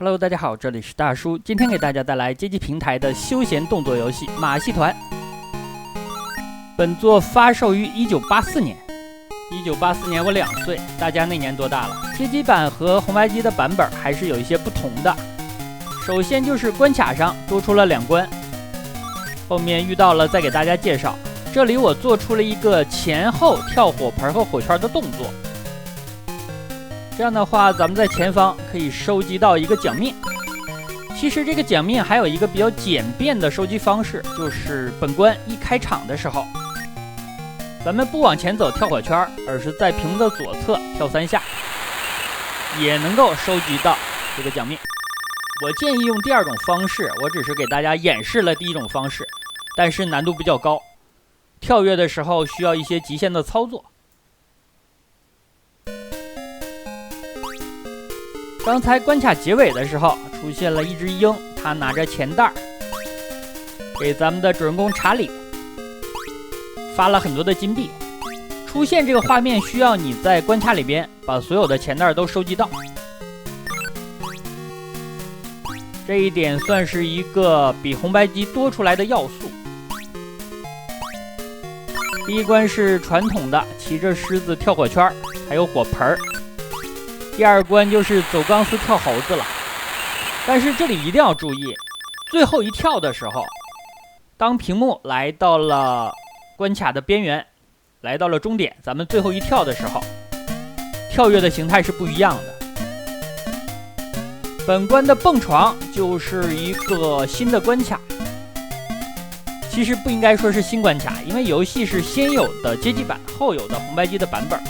Hello， 大家好，这里是大叔，今天给大家带来街机平台的休闲动作游戏《马戏团》。本作发售于1984年，1984年我2岁，大家那年多大了？街机版和红白机的版本还是有一些不同的。首先就是关卡上多出了2关，后面遇到了再给大家介绍。这里我做出了一个前后跳火盆和火圈的动作。这样的话，咱们在前方可以收集到一个奖面。其实这个奖面还有一个比较简便的收集方式，就是本关一开场的时候，咱们不往前走跳火圈，而是在屏幕的左侧跳3下，也能够收集到这个奖面。我建议用第2种方式，我只是给大家演示了第1种方式，但是难度比较高，跳跃的时候需要一些极限的操作。刚才关卡结尾的时候，出现了一只鹰，它拿着钱袋给咱们的主人公查理发了很多的金币。出现这个画面需要你在关卡里边把所有的钱袋都收集到，这一点算是一个比红白机多出来的要素。第1关是传统的骑着狮子跳火圈，还有火盆。第2关就是走钢丝跳猴子了，但是这里一定要注意，最后一跳的时候，当屏幕来到了关卡的边缘，来到了终点，咱们最后一跳的时候，跳跃的形态是不一样的。本关的蹦床就是一个新的关卡，其实不应该说是新关卡，因为游戏是先有的街机版，后有的红白机的版本。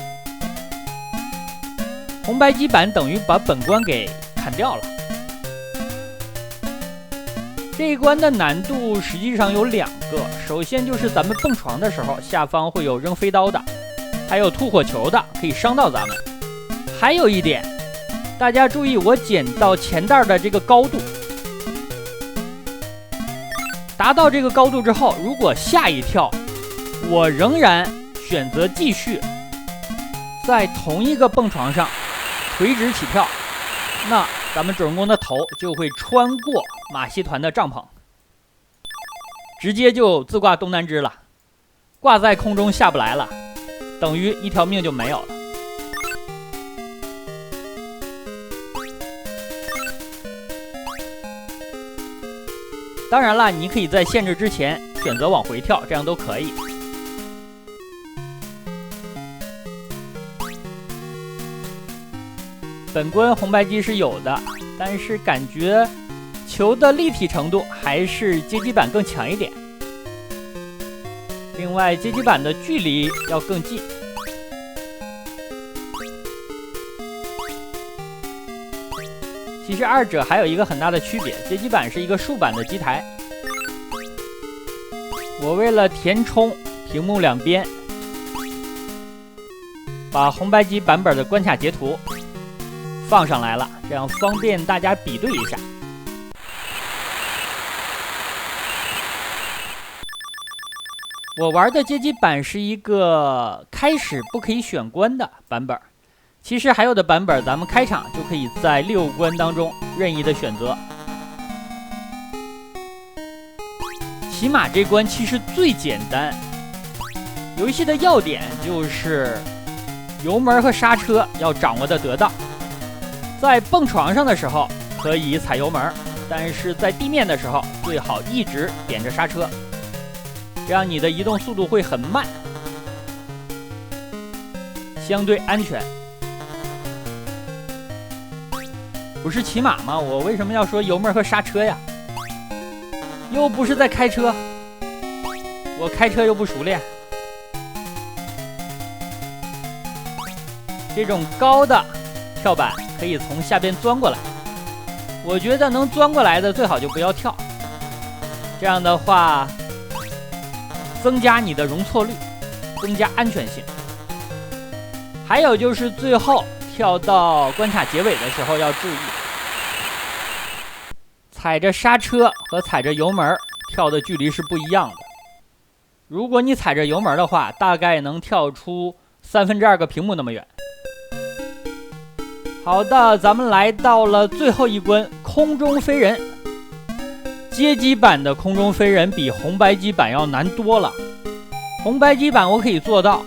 红白机版等于把本关给砍掉了。这一关的难度实际上有2个，首先就是咱们蹦床的时候，下方会有扔飞刀的，还有吐火球的，可以伤到咱们。还有一点，大家注意我捡到钱袋的这个高度，达到这个高度之后，如果下一跳我仍然选择继续在同一个蹦床上垂直起跳，那咱们主人公的头就会穿过马戏团的帐篷，直接就自挂东南枝了，挂在空中下不来了，等于1条命就没有了。当然了，你可以在限制之前选择往回跳，这样都可以。本关红白机是有的，但是感觉球的立体程度还是街机版更强一点。另外，街机版的距离要更近。其实2者还有一个很大的区别，街机版是一个竖版的机台。我为了填充屏幕2边，把红白机版本的关卡截图放上来了，这样方便大家比对一下。我玩的街机版是一个开始不可以选关的版本，其实还有的版本咱们开场就可以在6关当中任意的选择。骑马这关其实最简单，游戏的要点就是油门和刹车要掌握的得当。在蹦床上的时候可以踩油门，但是在地面的时候最好一直点着刹车，这样你的移动速度会很慢，相对安全。不是骑马吗？我为什么要说油门和刹车呀？又不是在开车，我开车又不熟练。这种高的跳板可以从下边钻过来，我觉得能钻过来的最好就不要跳，这样的话增加你的容错率，增加安全性。还有就是最后跳到关卡结尾的时候要注意，踩着刹车和踩着油门跳的距离是不一样的。如果你踩着油门的话，大概能跳出2/3个屏幕那么远。好的，咱们来到了最后一关空中飞人，街机版的空中飞人比红白机版要难多了。红白机版我可以做到，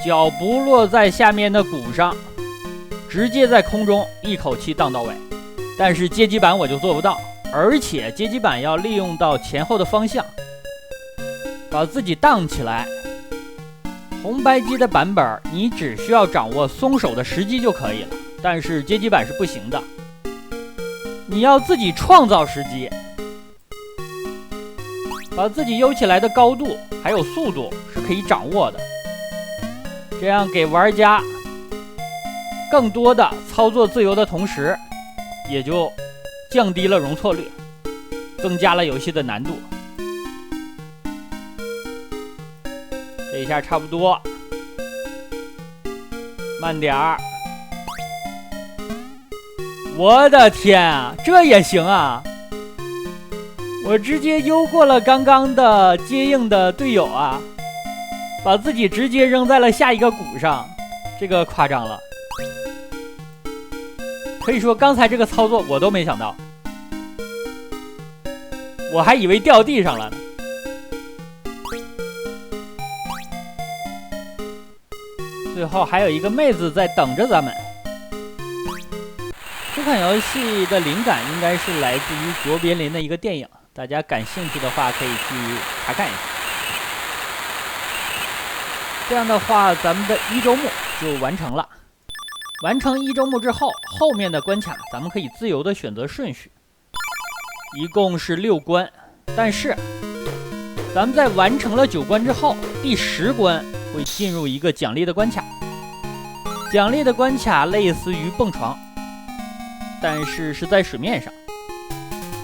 脚不落在下面的鼓上，直接在空中一口气荡到尾。但是街机版我就做不到，而且街机版要利用到前后的方向，把自己荡起来。红白机的版本你只需要掌握松手的时机就可以了，但是街机版是不行的，你要自己创造时机，把自己悠起来的高度还有速度是可以掌握的，这样给玩家更多的操作自由的同时，也就降低了容错率，增加了游戏的难度。这一下差不多，慢点儿。我的天啊，这也行啊！我直接悠过了刚刚的接应的队友啊，把自己直接扔在了下一个鼓上，这个夸张了。可以说刚才这个操作我都没想到，我还以为掉地上了呢。最后还有一个妹子在等着咱们。这款游戏的灵感应该是来自于卓别林的一个电影，大家感兴趣的话可以去查看一下。这样的话，咱们的一周目就完成了。完成一周目之后，后面的关卡咱们可以自由的选择顺序，一共是6关。但是咱们在完成了9关之后，第10关会进入一个奖励的关卡。奖励的关卡类似于蹦床，但是是在水面上。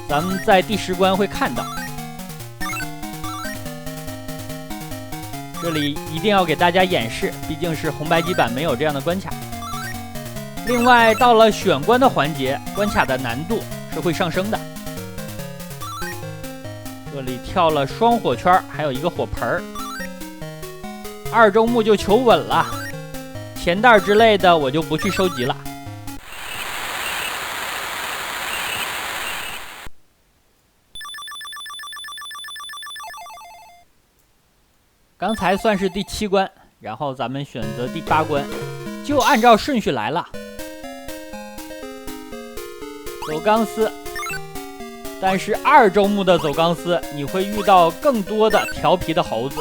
咱们在第10关会看到，这里一定要给大家演示，毕竟是红白机版没有这样的关卡。另外，到了选关的环节，关卡的难度是会上升的。这里跳了双火圈，还有一个火盆儿。2周目就求稳了，钱袋之类的我就不去收集了。刚才算是第7关，然后咱们选择第8关，就按照顺序来了。走钢丝，但是2周目的走钢丝，你会遇到更多的调皮的猴子，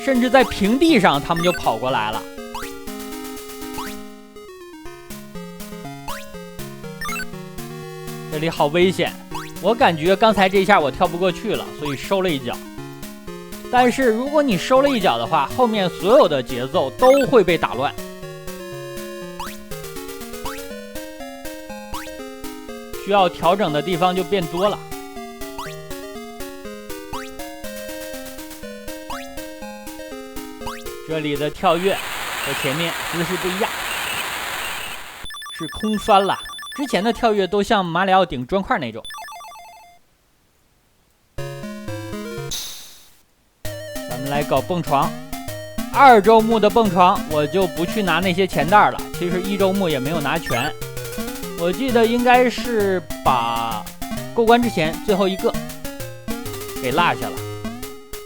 甚至在平地上他们就跑过来了。这里好危险，我感觉刚才这一下我跳不过去了，所以收了一脚。但是如果你收了一脚的话，后面所有的节奏都会被打乱。需要调整的地方就变多了。这里的跳跃和前面姿势不一样，是空翻了。之前的跳跃都像马里奥顶砖块那种。咱们来搞蹦床。2周目的蹦床我就不去拿那些钱袋了，其实1周目也没有拿全。我记得应该是把过关之前最后一个给落下了，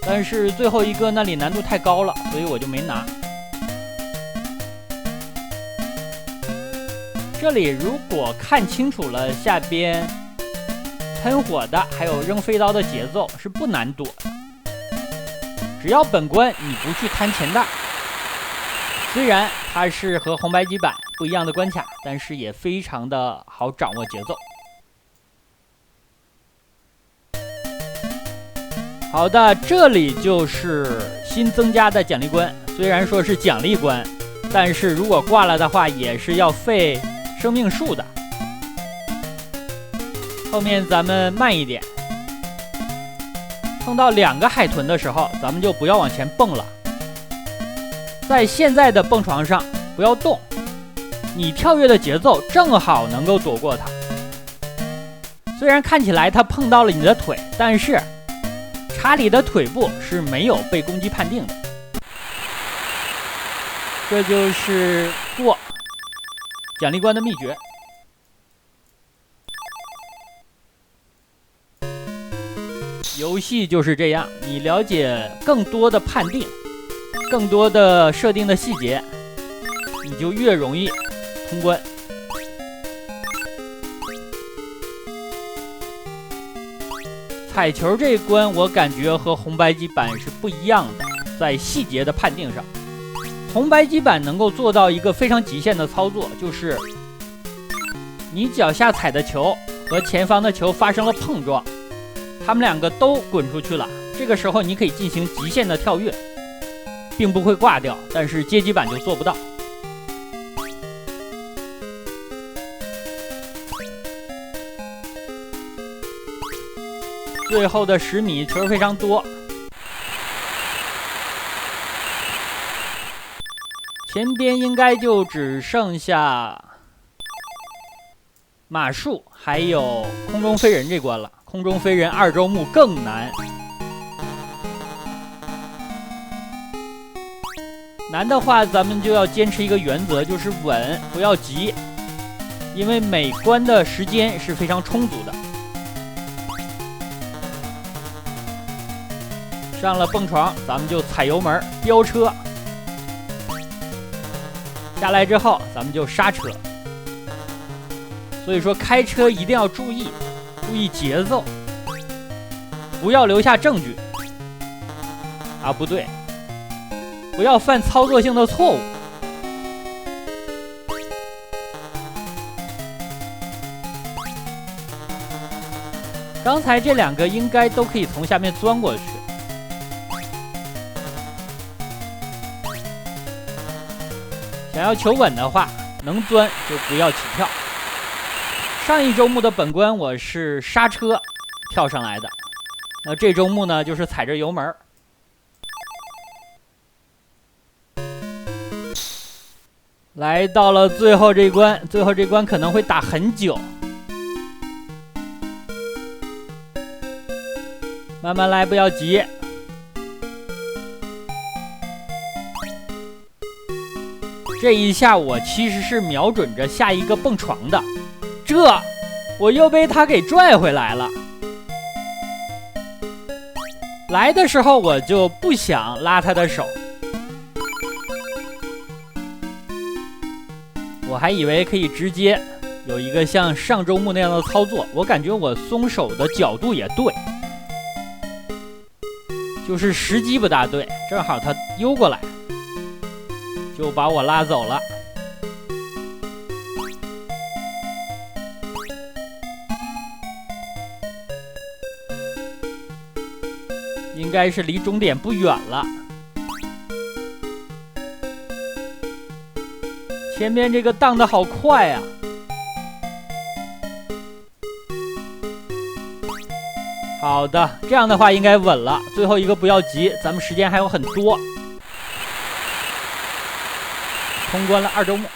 但是最后一个那里难度太高了，所以我就没拿。这里如果看清楚了下边喷火的还有扔飞刀的节奏是不难躲的，只要本关你不去贪钱袋。虽然它是和红白机版不一样的关卡，但是也非常的好掌握节奏。好的，这里就是新增加的奖励关，虽然说是奖励关，但是如果挂了的话也是要费生命数的。后面咱们慢一点，碰到2个海豚的时候咱们就不要往前蹦了，在现在的蹦床上不要动，你跳跃的节奏正好能够躲过它。虽然看起来它碰到了你的腿，但是查理的腿部是没有被攻击判定的。这就是过奖励关的秘诀。游戏就是这样，你了解更多的判定，更多的设定的细节，你就越容易通关。彩球这一关，我感觉和红白机版是不一样的，在细节的判定上，红白机版能够做到一个非常极限的操作，就是你脚下踩的球和前方的球发生了碰撞，他们两个都滚出去了，这个时候你可以进行极限的跳跃，并不会挂掉，但是街机版就做不到。最后的10米球非常多，前边应该就只剩下马术还有空中飞人这关了。空中飞人2周目更难，难的话咱们就要坚持一个原则，就是稳，不要急，因为每关的时间是非常充足的。上了蹦床，咱们就踩油门飙车，下来之后咱们就刹车。所以说开车一定要注意节奏，不要留下证据啊，不对，不要犯操作性的错误。刚才这2个应该都可以从下面钻过去。想要求稳的话，能钻就不要起跳。上一周目的本关我是刹车跳上来的，那这周目呢就是踩着油门。来到了最后这一关，最后这关可能会打很久，慢慢来，不要急。这一下我其实是瞄准着下一个蹦床的，我又被他给拽回来了。来的时候我就不想拉他的手，我还以为可以直接有一个像上周目那样的操作，我感觉我松手的角度也对，就是时机不大对，正好他悠过来就把我拉走了。应该是离终点不远了。前面这个荡得好快啊！好的，这样的话应该稳了。最后一个不要急，咱们时间还有很多。通关了2周目。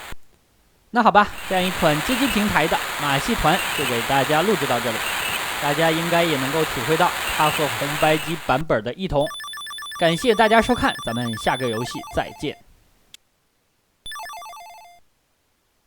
那好吧，这样一款街机平台的马戏团就给大家录制到这里，大家应该也能够体会到它和红白机版本的异同。感谢大家收看，咱们下个游戏再见。